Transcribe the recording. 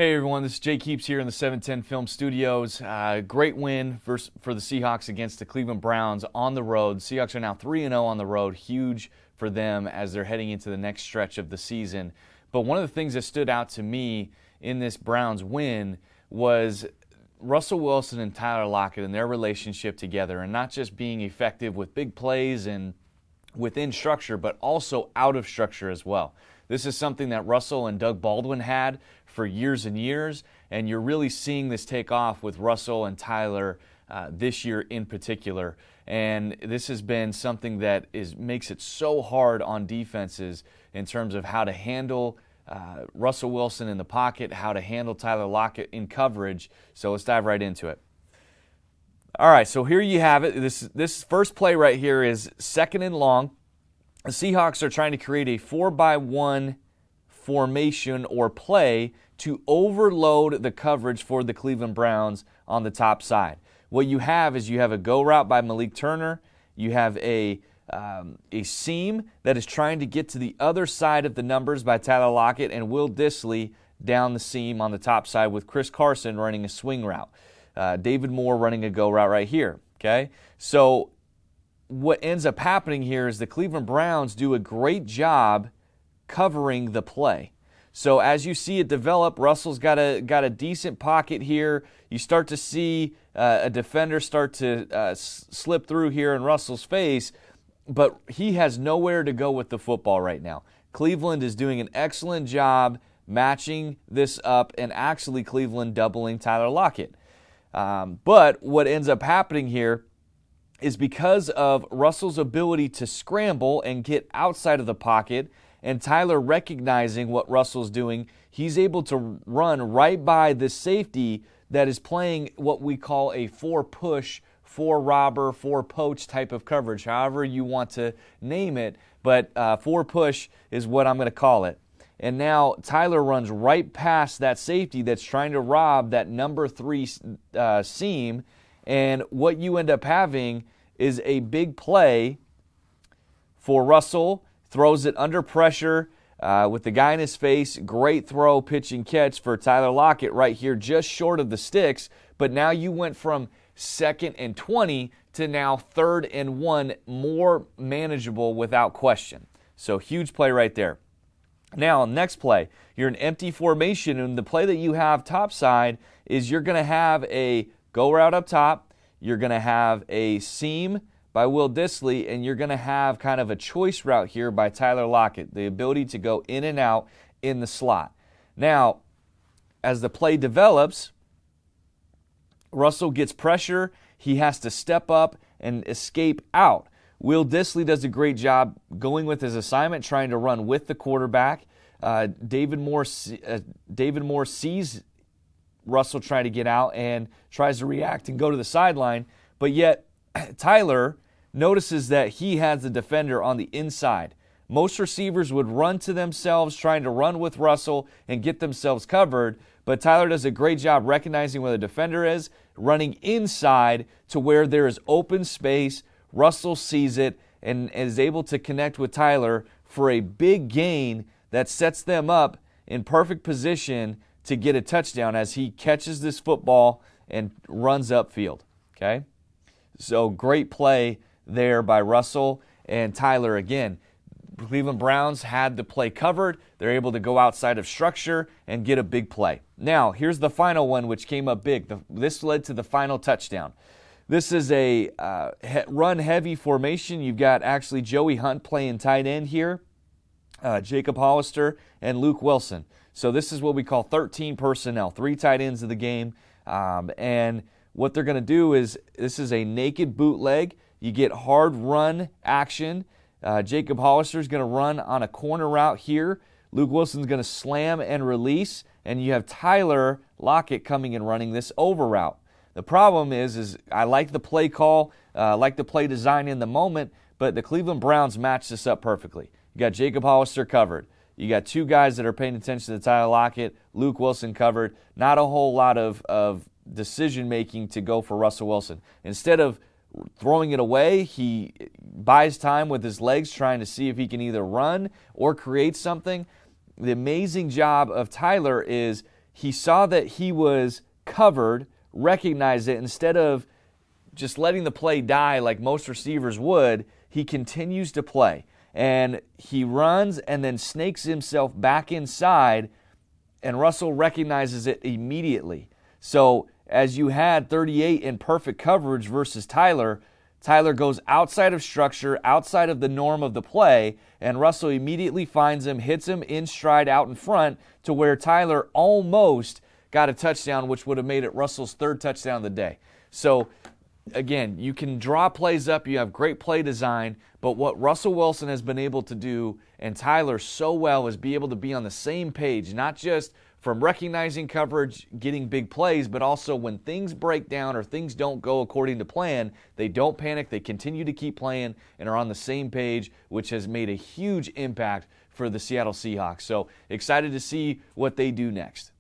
Hey everyone, this is Jake Heaps here in the 710 Film Studios. Great win for the Seahawks against the Cleveland Browns on the road. Seahawks are now 3-0 on the road. Huge for them as they're heading into the next stretch of the season. But one of the things that stood out to me in this Browns win was Russell Wilson and Tyler Lockett and their relationship together, and not just being effective with big plays and within structure, but also out of structure as well. This is something that Russell and Doug Baldwin had for years and years, and you're really seeing this take off with Russell and Tyler this year in particular. And this has been something that makes it so hard on defenses in terms of how to handle Russell Wilson in the pocket, how to handle Tyler Lockett in coverage. So let's dive right into it. All right, so here you have it. This first play right here is 2nd and long. The Seahawks are trying to create a 4-by-1 formation or play to overload the coverage for the Cleveland Browns on the top side. What you have is you have a go route by Malik Turner. You have a seam that is trying to get to the other side of the numbers by Tyler Lockett and Will Dissly down the seam on the top side with Chris Carson running a swing route. David Moore running a go route right here. Okay, so what ends up happening here is the Cleveland Browns do a great job covering the play. So as you see it develop, Russell's got a decent pocket here. You start to see a defender start to slip through here in Russell's face, but he has nowhere to go with the football right now. Cleveland is doing an excellent job matching this up, and actually Cleveland doubling Tyler Lockett. But what ends up happening here is because of Russell's ability to scramble and get outside of the pocket, and Tyler recognizing what Russell's doing, he's able to run right by this safety that is playing what we call a 4-push, 4-robber, 4-poach type of coverage, however you want to name it, but 4-push is what I'm going to call it. And now Tyler runs right past that safety that's trying to rob that number 3 seam, and what you end up having is a big play for Russell. Throws it under pressure with the guy in his face. Great throw, pitch, and catch for Tyler Lockett right here, just short of the sticks. But now you went from 2nd and 20 to now 3rd and 1, more manageable without question. So huge play right there. Now, next play, you're in empty formation, and the play that you have topside is you're going to have a go route up top. You're going to have a seam by Will Dissly, and you're going to have kind of a choice route here by Tyler Lockett, the ability to go in and out in the slot. Now, as the play develops, Russell gets pressure. He has to step up and escape out. Will Dissly does a great job going with his assignment, trying to run with the quarterback. David Moore sees Russell trying to get out and tries to react and go to the sideline, but yet Tyler notices that he has the defender on the inside. Most receivers would run to themselves, trying to run with Russell and get themselves covered, but Tyler does a great job recognizing where the defender is, running inside to where there is open space. Russell sees it and is able to connect with Tyler for a big gain that sets them up in perfect position to get a touchdown as he catches this football and runs upfield. Okay? So great play there by Russell and Tyler again. Cleveland Browns had the play covered. They're able to go outside of structure and get a big play. Now, here's the final one, which came up big. This led to the final touchdown. This is a run-heavy formation. You've got actually Joey Hunt playing tight end here, Jacob Hollister, and Luke Wilson. So this is what we call 13 personnel, 3 tight ends of the game. And what they're going to do is, this is a naked bootleg. You get hard run action. Jacob Hollister is going to run on a corner route here. Luke Wilson's going to slam and release. And you have Tyler Lockett coming and running this over route. The problem is I like the play call, like the play design in the moment, but the Cleveland Browns match this up perfectly. You got Jacob Hollister covered. You got 2 guys that are paying attention to Tyler Lockett, Luke Wilson covered. Not a whole lot of decision-making to go for Russell Wilson. Instead of throwing it away, he buys time with his legs trying to see if he can either run or create something. The amazing job of Tyler is he saw that he was covered, recognized it. Instead of just letting the play die like most receivers would, he continues to play. And he runs and then snakes himself back inside, and Russell recognizes it immediately. So as you had 38 in perfect coverage versus Tyler goes outside of structure, outside of the norm of the play, and Russell immediately finds him, hits him in stride out in front to where Tyler almost got a touchdown, which would have made it Russell's third touchdown of the day. So again, you can draw plays up, you have great play design, but what Russell Wilson has been able to do, and Tyler so well, is be able to be on the same page, not just from recognizing coverage, getting big plays, but also when things break down or things don't go according to plan, they don't panic, they continue to keep playing and are on the same page, which has made a huge impact for the Seattle Seahawks. So excited to see what they do next.